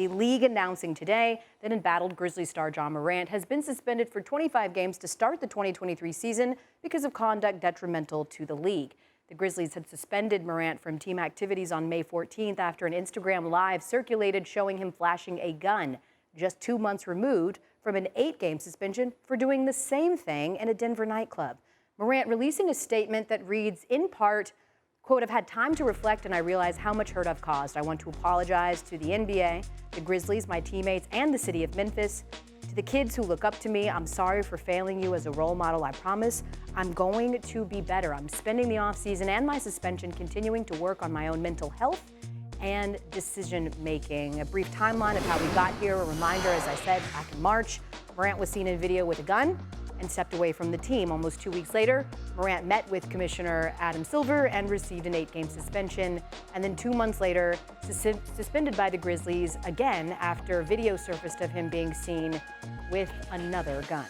The league announcing today that embattled Grizzlies star Ja Morant has been suspended for 25 games to start the 2023 season because of conduct detrimental to the league. The Grizzlies had suspended Morant from team activities on May 14th after an Instagram Live circulated showing him flashing a gun, just 2 months removed from an 8-game suspension for doing the same thing in a Denver nightclub. Morant releasing a statement that reads, in part, quote, "I've had time to reflect and I realize how much hurt I've caused. I want to apologize to the NBA, the Grizzlies, my teammates, and the city of Memphis. To the kids who look up to me, I'm sorry for failing you as a role model. I promise I'm going to be better. I'm spending the offseason and my suspension continuing to work on my own mental health and decision making." A brief timeline of how we got here. A reminder, as I said, back in March, Morant was seen in video with a gun and stepped away from the team. Almost 2 weeks later, Morant met with Commissioner Adam Silver and received an 8-game suspension. And then 2 months later, suspended by the Grizzlies again after video surfaced of him being seen with another gun.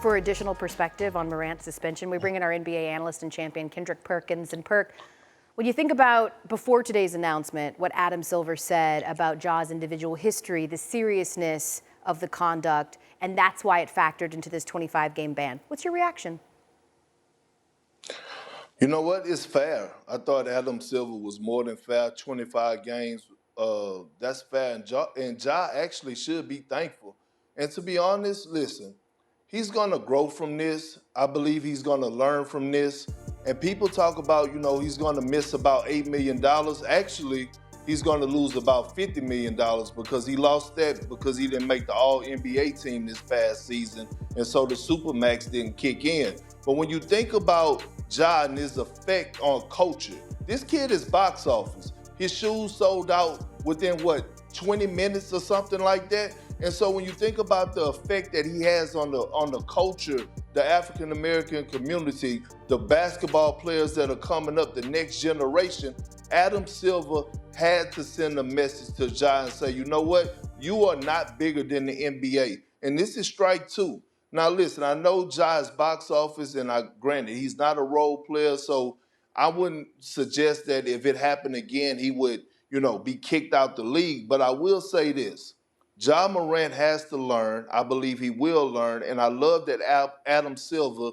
For additional perspective on Morant's suspension, we bring in our NBA analyst and champion, Kendrick Perkins. And Perk, when you think about, before today's announcement, what Adam Silver said about Ja's individual history, the seriousness of the conduct, and that's why it factored into this 25-game ban. What's your reaction? You know what? It's fair. I thought Adam Silver was more than fair. 25 games, that's fair. And Ja actually should be thankful. And to be honest, listen, he's going to grow from this. I believe he's going to learn from this. And people talk about, he's going to miss about $8 million. Actually, he's going to lose about $50 million because he lost that because he didn't make the All-NBA team this past season, and so the Supermax didn't kick in. But when you think about Ja and his effect on culture, this kid is box office. His shoes sold out within, 20 minutes or something like that? And so when you think about the effect that he has on the culture, the African-American community, the basketball players that are coming up, the next generation, Adam Silver had to send a message to Ja and say, you know what? You are not bigger than the NBA. And this is strike two. Now, listen, I know Ja is box office, and granted, he's not a role player, so I wouldn't suggest that if it happened again, he would, be kicked out the league. But I will say this. Ja Morant has to learn. I believe he will learn. And I love that Adam Silver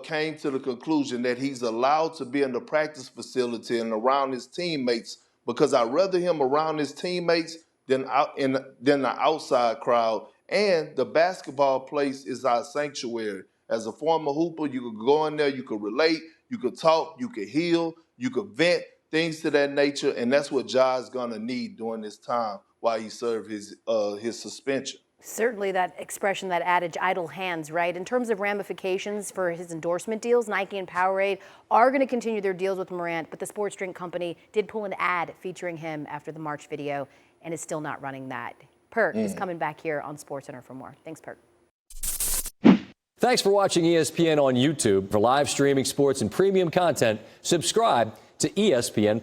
came to the conclusion that he's allowed to be in the practice facility and around his teammates, because I'd rather him around his teammates than the outside crowd. And the basketball place is our sanctuary. As a former hooper, you could go in there, you could relate, you could talk, you could heal, you could vent, things to that nature. And that's what Ja is going to need during this time while he served his suspension. Certainly that expression, that adage, idle hands, right? In terms of ramifications for his endorsement deals, Nike and Powerade are going to continue their deals with Morant, but the sports drink company did pull an ad featuring him after the March video and is still not running that. Perk is coming back here on SportsCenter for more. Thanks, Perk. Thanks for watching ESPN on YouTube. For live streaming sports and premium content, subscribe to ESPN+.